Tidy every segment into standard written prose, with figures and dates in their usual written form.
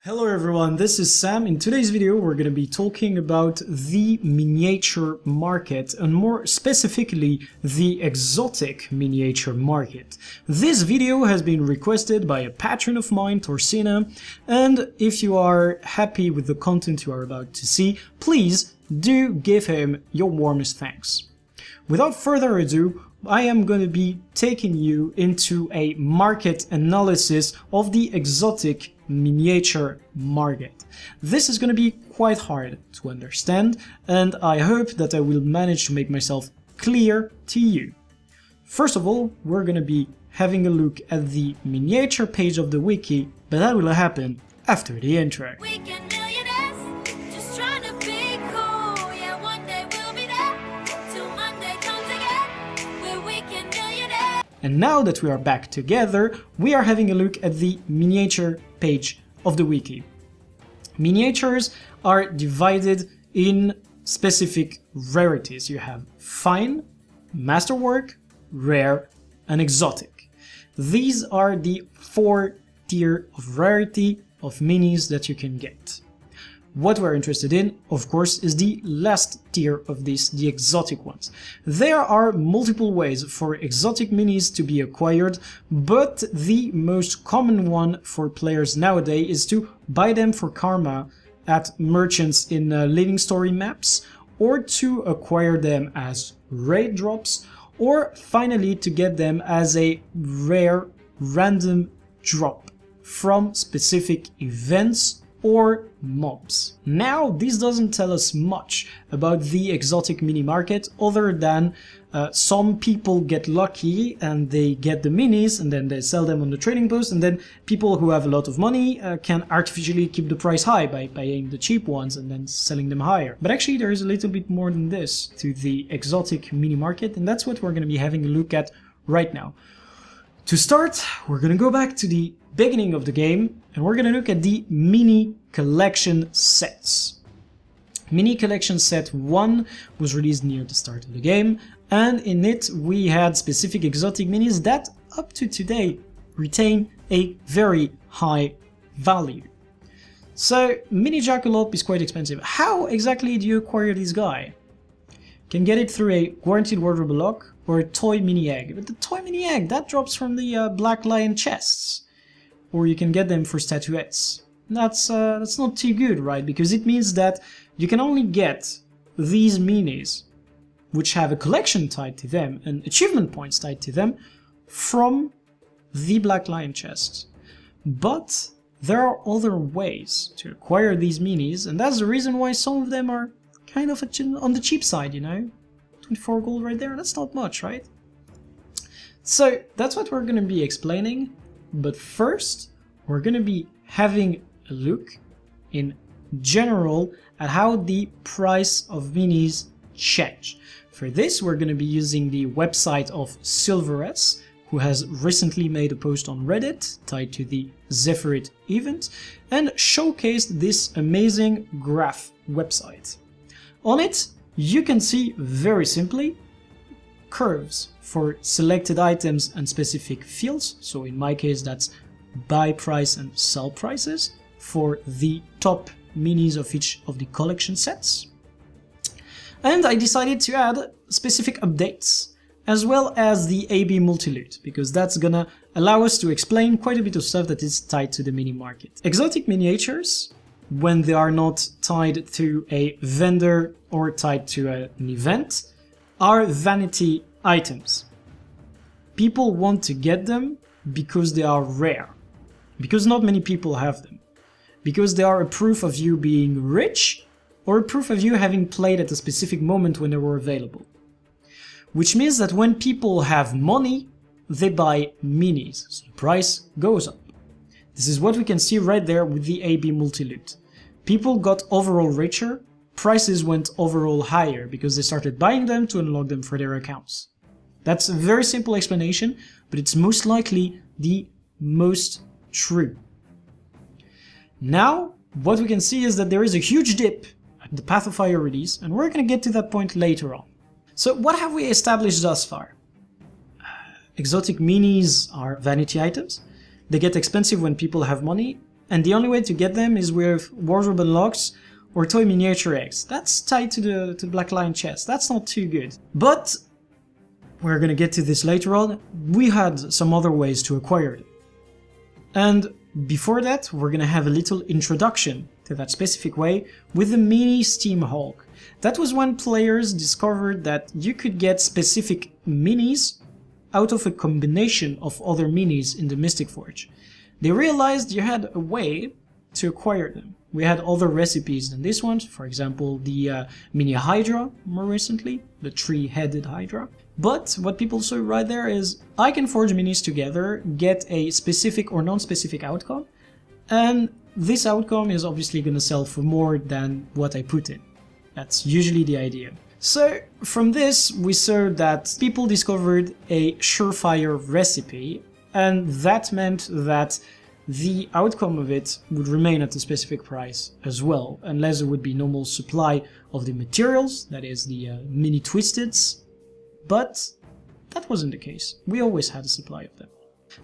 Hello everyone, this is Sam. In today's video we're going to be talking about the miniature market and more specifically the exotic miniature market. This video has been requested by a patron of mine, Torsina, and if you are happy with the content you are about to see, please do give him your warmest thanks. Without further ado, I am going to be taking you into a market analysis of the exotic miniature market. This is going to be quite hard to understand, and I hope that I will manage to make myself clear to you. First of all, we're going to be having a look at the miniature page of the wiki, but that will happen after the intro. And now that we are back together, we are having a look at the miniature page of the wiki. Miniatures are divided in specific rarities. You have fine, masterwork, rare, and exotic. These are the 4 tiers of rarity of minis that you can get. What we're interested in, of course, is the last tier of this, the exotic ones. There are multiple ways for exotic minis to be acquired, but the most common one for players nowadays is to buy them for karma at merchants in living story maps, or to acquire them as raid drops, or finally to get them as a rare random drop from specific events or mobs. Now, this doesn't tell us much about the exotic mini market other than some people get lucky and they get the minis and then they sell them on the trading post, and then people who have a lot of money can artificially keep the price high by buying the cheap ones and then selling them higher. But actually there is a little bit more than this to the exotic mini market, and that's what we're going to be having a look at right now. To start, we're going to go back to the beginning of the game and we're going to look at the mini collection sets. Mini collection set 1 was released near the start of the game, and in it we had specific exotic minis that up to today retain a very high value. So mini jackalope is quite expensive. How exactly do you acquire this guy? You can get it through a guaranteed wardrobe lock or a toy mini egg, but the toy mini egg that drops from the black lion chests, or you can get them for statuettes. That's not too good, right? Because it means that you can only get these minis, which have a collection tied to them and achievement points tied to them, from the black lion chests. But there are other ways to acquire these minis, and that's the reason why some of them are kind of on the cheap side, you know? 24 gold right there, that's not much, right? So that's what we're going to be explaining, but first we're going to be having a look in general at how the price of minis change. For this we're going to be using the website of Silveress, who has recently made a post on Reddit tied to the Zephyrit event and showcased this amazing graph website. On it you can see very simply curves for selected items and specific fields. So in my case that's buy price and sell prices for the top minis of each of the collection sets. And I decided to add specific updates as well as the AB multi-loot, because that's gonna allow us to explain quite a bit of stuff that is tied to the mini market. Exotic miniatures, when they are not tied to a vendor or tied to an event, are vanity items. People want to get them because they are rare, because not many people have them, because they are a proof of you being rich or a proof of you having played at a specific moment when they were available. Which means that when people have money, they buy minis, so the price goes up. This is what we can see right there with the AB multi-loot. People got overall richer, prices went overall higher because they started buying them to unlock them for their accounts. That's a very simple explanation, but it's most likely the most true. Now, what we can see is that there is a huge dip at the Path of Fire release, and we're going to get to that point later on. So what have we established thus far? Exotic minis are vanity items. They get expensive when people have money, and the only way to get them is with wardrobe unlocks or toy miniature eggs. That's tied to the Black Lion chest. That's not too good. But we're gonna get to this later on. We had some other ways to acquire it. And before that, we're gonna have a little introduction to that specific way with the mini Steam Hulk. That was when players discovered that you could get specific minis out of a combination of other minis in the Mystic Forge. They realized you had a way to acquire them. We had other recipes than this one, for example the mini Hydra more recently, the 3-headed Hydra. But what people saw right there is I can forge minis together, get a specific or non-specific outcome, and this outcome is obviously going to sell for more than what I put in. That's usually the idea. So from this we saw that people discovered a surefire recipe, and that meant that the outcome of it would remain at a specific price as well, unless there would be normal supply of the materials, that is the mini Twisteds, but that wasn't the case. We always had a supply of them.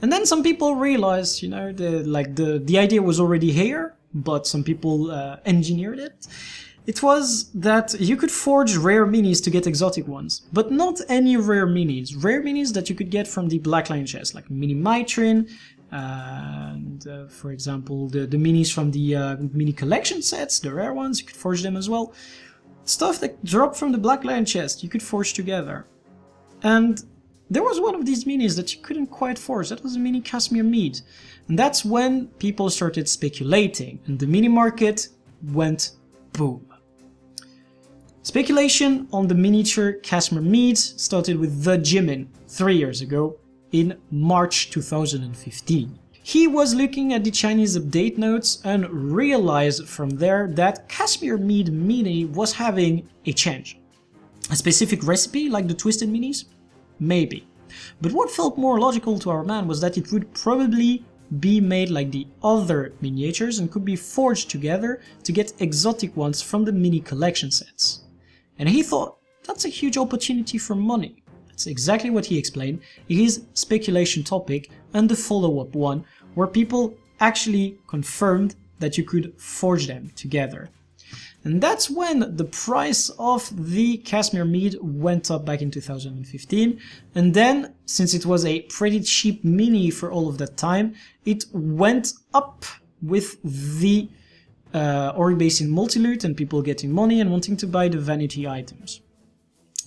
And then some people realized, you know, the idea was already here, but some people engineered it. It was that you could forge rare minis to get exotic ones, but not any rare minis. Rare minis that you could get from the Black Lion chest, like mini Mitrin, and for example the minis from the mini collection sets, the rare ones, you could forge them as well. Stuff that dropped from the Black Lion chest you could forge together. And there was one of these minis that you couldn't quite forge. That was a mini Casimir Mead. And that's when people started speculating and the mini market went boom. Speculation on the miniature Casimir Mead started with the Jimin 3 years ago in March 2015. He was looking at the Chinese update notes and realized from there that Casimir Mead Mini was having a change. A specific recipe like the Twisted Minis? Maybe. But what felt more logical to our man was that it would probably be made like the other miniatures and could be forged together to get exotic ones from the mini collection sets. And he thought, that's a huge opportunity for money. That's exactly what he explained in his speculation topic and the follow-up one, where people actually confirmed that you could forge them together. And that's when the price of the Casimir Mead went up back in 2015, and then, since it was a pretty cheap mini for all of that time, it went up with the Ori Basin multi-loot and people getting money and wanting to buy the vanity items.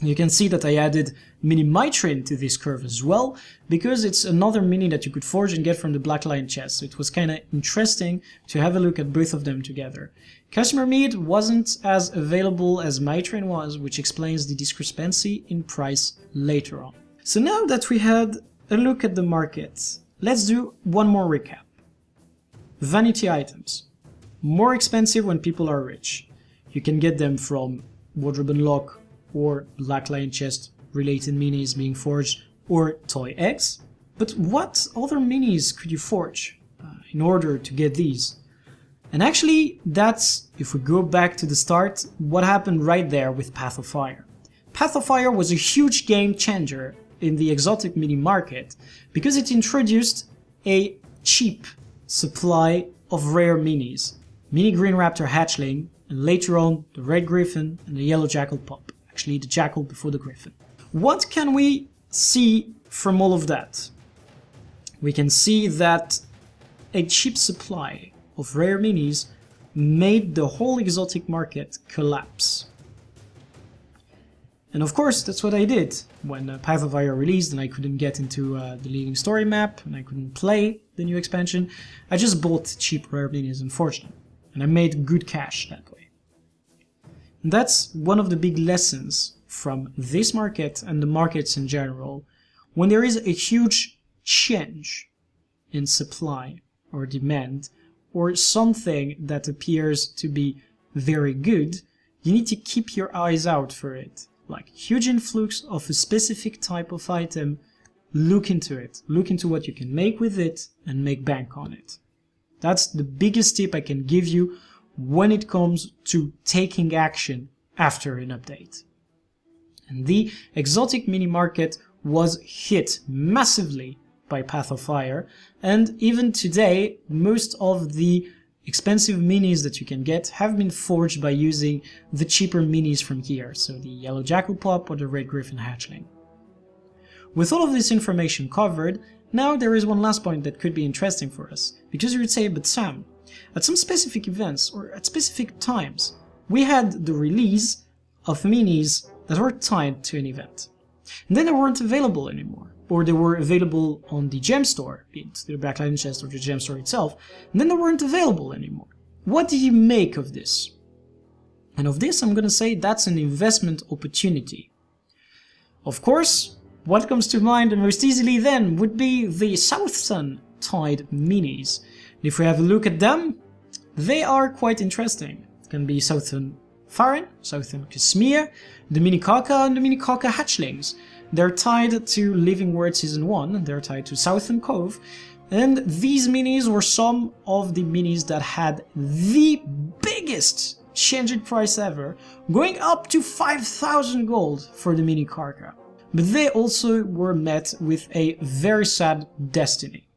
You can see that I added mini Mitrin to this curve as well, because it's another mini that you could forge and get from the Black Lion chest, so it was kinda interesting to have a look at both of them together. Casimir Mead wasn't as available as Mitrin was, which explains the discrepancy in price later on. So now that we had a look at the market, let's do one more recap. Vanity items. More expensive when people are rich. You can get them from Wardrobe Unlock or Black Lion chest related minis being forged, or toy eggs. But what other minis could you forge in order to get these? And actually, that's, if we go back to the start, what happened right there with Path of Fire. Path of Fire was a huge game changer in the exotic mini market because it introduced a cheap supply of rare minis. Mini Green Raptor Hatchling, and later on the Red Griffin and the Yellow Jackal Pup. Actually, the Jackal before the Griffin. What can we see from all of that? We can see that a cheap supply of rare minis made the whole exotic market collapse. And of course, that's what I did when Path of Fire released and I couldn't get into the leading story map and I couldn't play the new expansion. I just bought cheap rare minis and forged them. And I made good cash that way. And that's one of the big lessons from this market and the markets in general. When there is a huge change in supply or demand, or something that appears to be very good, you need to keep your eyes out for it. Like huge influx of a specific type of item, look into it. Look into what you can make with it and make bank on it. That's the biggest tip I can give you when it comes to taking action after an update. And the exotic mini market was hit massively by by Path of Fire, and even today, most of the expensive minis that you can get have been forged by using the cheaper minis from here, so the Yellow Jackal Pup or the Red Griffin Hatchling. With all of this information covered, now there is one last point that could be interesting for us, because you would say, but Sam, at some specific events or at specific times, we had the release of minis that were tied to an event. And then they weren't available anymore, or they were available on the gem store, be it the Black Lightning Chest or the gem store itself, and then they weren't available anymore. What do you make of this? And of this, I'm going to say that's an investment opportunity. Of course, what comes to mind most easily then would be the South Sun tied minis. And if we have a look at them, they are quite interesting. It can be Southern Farron, Southern Kashmir, the Mini Kaka and the Mini Kaka Hatchlings. They're tied to Living Word Season 1, they're tied to Southern Cove, and these minis were some of the minis that had the biggest changing price ever, going up to 5,000 gold for the Mini Kaka. But they also were met with a very sad destiny.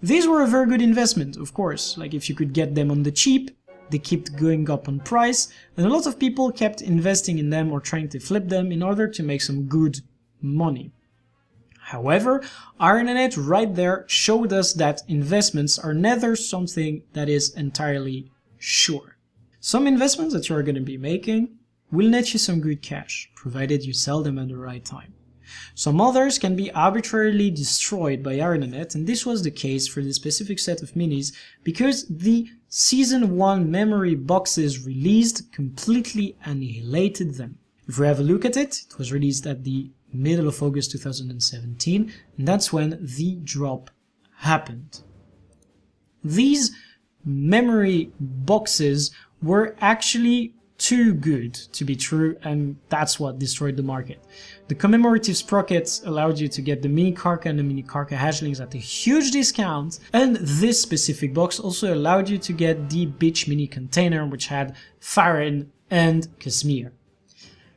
These were a very good investment, of course, like if you could get them on the cheap, they kept going up on price, and a lot of people kept investing in them or trying to flip them in order to make some good money. However, IronNet right there showed us that investments are never something that is entirely sure. Some investments that you are going to be making will net you some good cash, provided you sell them at the right time. Some others can be arbitrarily destroyed by IronNet, and this was the case for this specific set of minis because the Season 1 memory boxes released completely annihilated them. If we have a look at it, it was released at the middle of August 2017, and that's when the drop happened. These memory boxes were actually too good to be true, and that's what destroyed the market. The commemorative sprockets allowed you to get the Mini Karka and the Mini Karka hatchlings at a huge discount, and this specific box also allowed you to get the Bitch Mini container, which had Farron and Kashmir.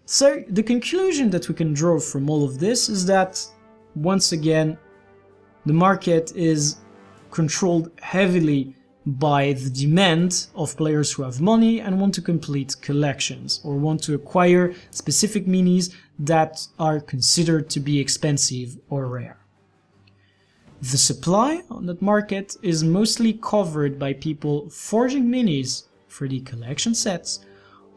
So the conclusion that we can draw from all of this is that, once again, the market is controlled heavily by the demand of players who have money and want to complete collections or want to acquire specific minis that are considered to be expensive or rare. The supply on that market is mostly covered by people forging minis for the collection sets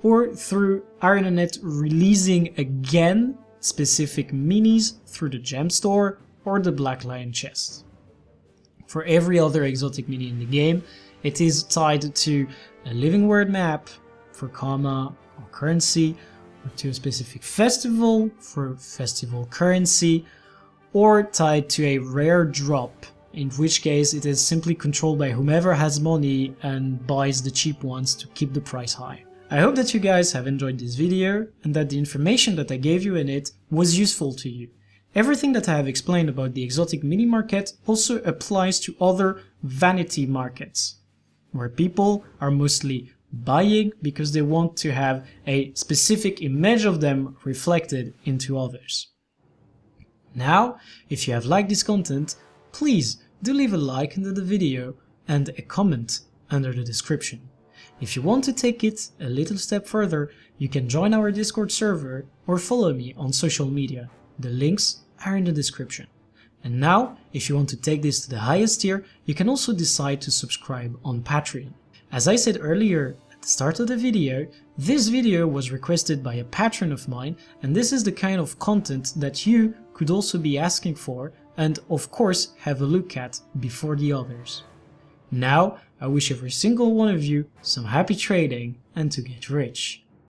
or through IronNet releasing again specific minis through the gem store or the Black Lion chest. For every other exotic mini in the game, it is tied to a living word map for karma or currency, or to a specific festival for festival currency, or tied to a rare drop, in which case it is simply controlled by whomever has money and buys the cheap ones to keep the price high. I hope that you guys have enjoyed this video and that the information that I gave you in it was useful to you. Everything that I have explained about the exotic mini market also applies to other vanity markets, where people are mostly buying because they want to have a specific image of them reflected into others. Now, if you have liked this content, please do leave a like under the video and a comment under the description. If you want to take it a little step further, you can join our Discord server or follow me on social media. The links are in the description. And now, if you want to take this to the highest tier, you can also decide to subscribe on Patreon. As I said earlier at the start of the video, this video was requested by a patron of mine, and this is the kind of content that you could also be asking for and of course have a look at before the others. Now, I wish every single one of you some happy trading and to get rich.